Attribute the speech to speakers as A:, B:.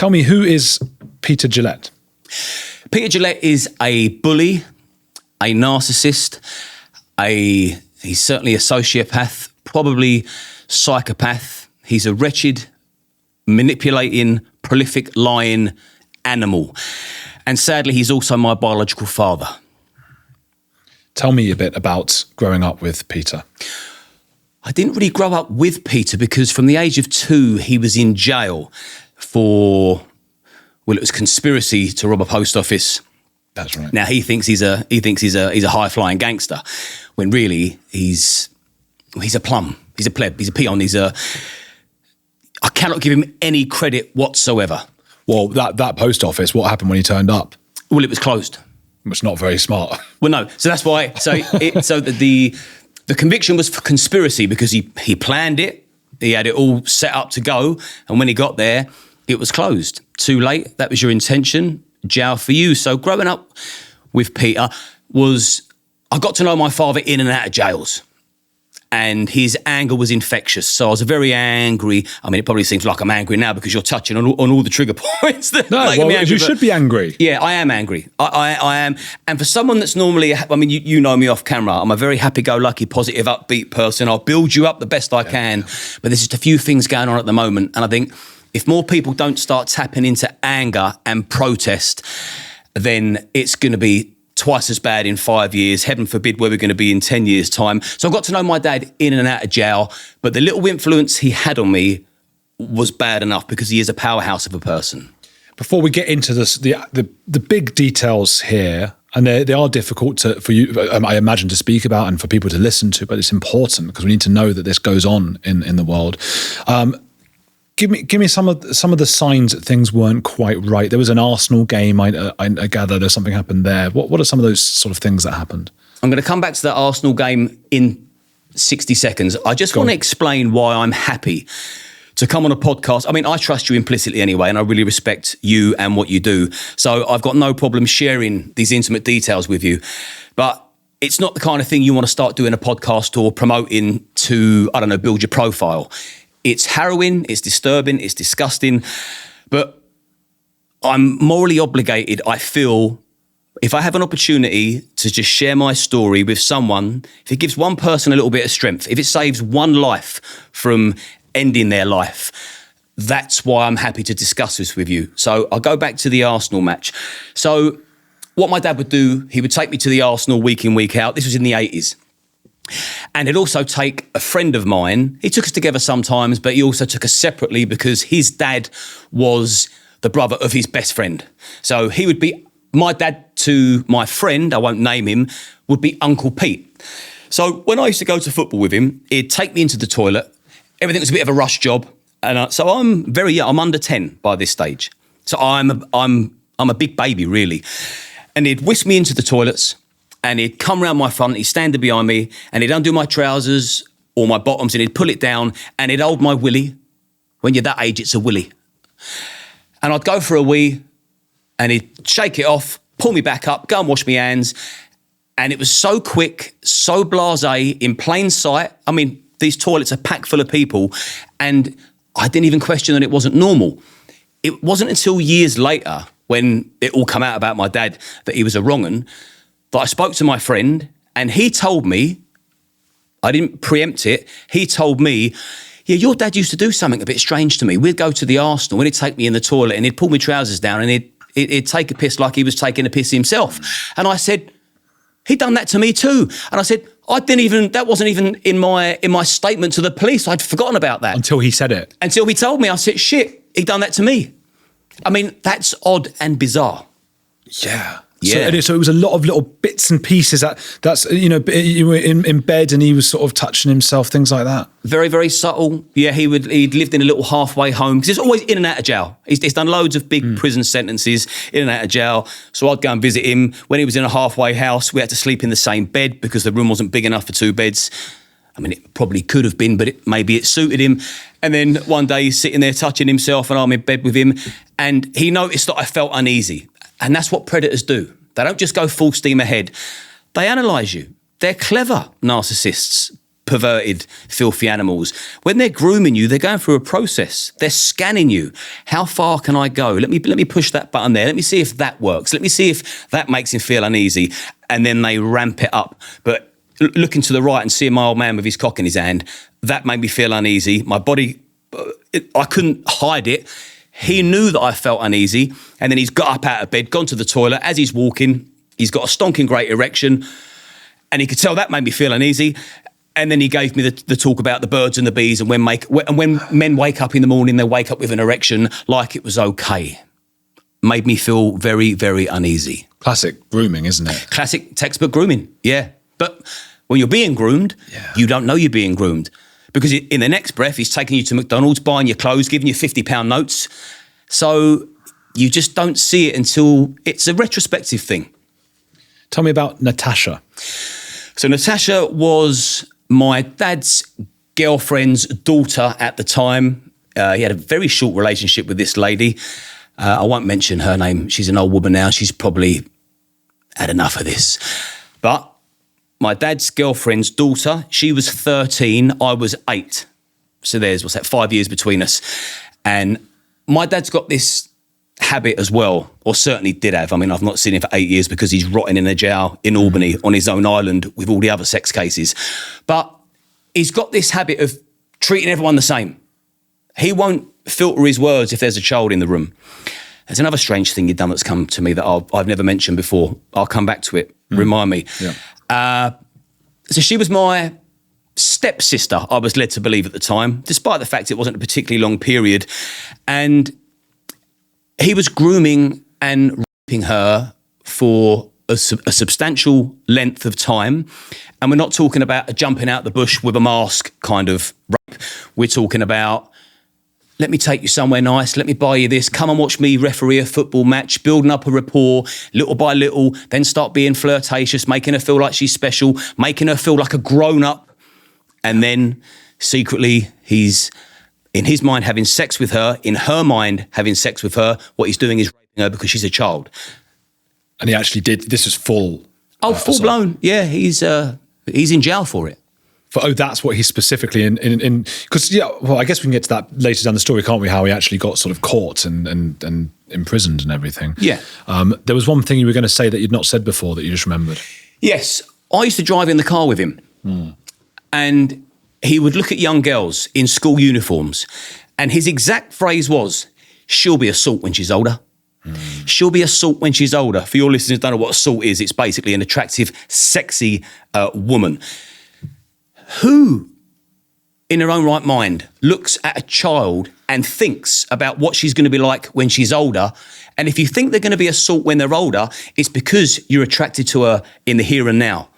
A: Tell me, who is Peter Gillett?
B: Peter Gillett is a bully, a narcissist, he's certainly a sociopath, probably psychopath. He's a wretched, manipulating, prolific, lying animal. And sadly, he's also my biological father.
A: Tell me a bit about growing up with Peter.
B: I didn't really grow up with Peter because from the age of 2, he was in jail for, well, it was conspiracy to rob a post office.
A: That's right.
B: Now he thinks he's a high flying gangster, when really he's a plum, he's a pleb, he's a peon, I cannot give him any credit whatsoever.
A: Well, that post office, what happened when he turned up?
B: Well, it was closed.
A: It's not very smart.
B: Well, no, so that's why. So the conviction was for conspiracy because he planned it, he had it all set up to go, and when he got there, it was closed. Too late. That was your intention. Jail for you. So growing up with Peter I got to know my father in and out of jails. And his anger was infectious. So I was very angry. I mean, it probably seems like I'm angry now because you're touching on all the trigger points. That
A: no, well, angry, you should be angry.
B: Yeah, I am angry. I am. And for someone that's normally, I mean, you know me off camera. I'm a very happy-go-lucky, positive, upbeat person. I'll build you up the best I can. But there's just a few things going on at the moment. And I think if more people don't start tapping into anger and protest, then it's going to be twice as bad in 5 years, heaven forbid where we're going to be in 10 years' time. So I got to know my dad in and out of jail, but the little influence he had on me was bad enough because he is a powerhouse of a person.
A: Before we get into this, the big details here, and they are difficult for you, I imagine, to speak about and for people to listen to, but it's important because we need to know that this goes on in the world. Give me some of the signs that things weren't quite right. There was an Arsenal game. I gather there's something happened there. What are some of those sort of things that happened?
B: I'm going to come back to that Arsenal game in 60 seconds. I just want to explain why I'm happy to come on a podcast. I mean, I trust you implicitly anyway, and I really respect you and what you do. So I've got no problem sharing these intimate details with you. But it's not the kind of thing you want to start doing a podcast or promoting to, I don't know, build your profile. It's harrowing, it's disturbing, it's disgusting, but I'm morally obligated, I feel, if I have an opportunity to just share my story with someone, if it gives one person a little bit of strength, if it saves one life from ending their life, that's why I'm happy to discuss this with you. So I'll go back to the Arsenal match. So what my dad would do, he would take me to the Arsenal week in, week out. This was in the 80s. And he'd also take a friend of mine. He took us together sometimes, but he also took us separately because his dad was the brother of his best friend. So he would be, my dad to my friend, I won't name him, would be Uncle Pete. So when I used to go to football with him, he'd take me into the toilet. Everything was a bit of a rush job. And so I'm very young, I'm under 10 by this stage. So I'm a big baby, really. And he'd whisk me into the toilets, and he'd come round my front, he'd stand behind me, and he'd undo my trousers or my bottoms, and he'd pull it down, and he'd hold my willy. When you're that age, it's a willy. And I'd go for a wee, and he'd shake it off, pull me back up, go and wash my hands. And it was so quick, so blasé, in plain sight. I mean, these toilets are packed full of people, and I didn't even question that it wasn't normal. It wasn't until years later, when it all came out about my dad, that he was a wrong-un, that I spoke to my friend, and he told me, I didn't preempt it, he told me, yeah, your dad used to do something a bit strange to me. We'd go to the Arsenal, and he'd take me in the toilet, and he'd pull my trousers down, and he'd take a piss like he was taking a piss himself. And I said, he'd done that to me too. And I said, that wasn't even in my statement to the police. I'd forgotten about that.
A: Until he said it.
B: Until he told me. I said, shit, he'd done that to me. I mean, that's odd and bizarre.
A: Yeah.
B: Yeah.
A: So it was a lot of little bits and pieces that's, you were in bed and he was sort of touching himself, things like that.
B: Very, very subtle. Yeah, he'd lived in a little halfway home because he's always in and out of jail. He's done loads of big prison sentences, in and out of jail. So I'd go and visit him. When he was in a halfway house, we had to sleep in the same bed because the room wasn't big enough for 2 beds. I mean, it probably could have been, but maybe it suited him. And then one day he's sitting there touching himself and I'm in bed with him, and he noticed that I felt uneasy. And that's what predators do. They don't just go full steam ahead. They analyse you. They're clever narcissists, perverted, filthy animals. When they're grooming you, they're going through a process. They're scanning you. How far can I go? Let me push that button there. Let me see if that works. Let me see if that makes him feel uneasy. And then they ramp it up. But looking to the right and seeing my old man with his cock in his hand, that made me feel uneasy. My body, I couldn't hide it. He knew that I felt uneasy. And then he's got up out of bed, gone to the toilet. As he's walking, he's got a stonking great erection. And he could tell that made me feel uneasy. And then he gave me the talk about the birds and the bees and when men wake up in the morning, they wake up with an erection like it was okay. Made me feel very, very uneasy.
A: Classic grooming, isn't it?
B: Classic textbook grooming, yeah. But when you're being groomed, you don't know you're being groomed. Because in the next breath, he's taking you to McDonald's, buying your clothes, giving you £50 notes. So you just don't see it until it's a retrospective thing.
A: Tell me about Natasha.
B: So Natasha was my dad's girlfriend's daughter at the time. He had a very short relationship with this lady. I won't mention her name. She's an old woman now. She's probably had enough of this. But my dad's girlfriend's daughter, she was 13, I was 8. So there's, 5 years between us. And my dad's got this habit as well, or certainly did have. I mean, I've not seen him for 8 years because he's rotting in a jail in Albany on his own island with all the other sex cases. But he's got this habit of treating everyone the same. He won't filter his words if there's a child in the room. There's another strange thing you've done that's come to me that I've never mentioned before. I'll come back to it. Remind me. Yeah. So she was my stepsister, I was led to believe at the time, despite the fact it wasn't a particularly long period. And he was grooming and raping her for a substantial length of time. And we're not talking about a jumping out the bush with a mask kind of rape. We're talking about, let me take you somewhere nice, let me buy you this, come and watch me referee a football match, building up a rapport, little by little, then start being flirtatious, making her feel like she's special, making her feel like a grown-up. And then secretly, he's, in his mind, having sex with her, in her mind, having sex with her. What he's doing is raping her because she's a child.
A: And he actually did, this was full.
B: Oh, full blown. Yeah, he's in jail for it.
A: That's what he's specifically in, because, I guess we can get to that later down the story, can't we? How he actually got sort of caught and imprisoned and everything.
B: Yeah.
A: There was one thing you were going to say that you'd not said before that you just remembered.
B: Yes. I used to drive in the car with him. And he would look at young girls in school uniforms. And his exact phrase was, she'll be a salt when she's older. She'll be a salt when she's older. For your listeners who don't know what a salt is, it's basically an attractive, sexy woman. Who, in her own right mind, looks at a child and thinks about what she's going to be like when she's older? And if you think they're going to be a salt when they're older, it's because you're attracted to her in the here and now.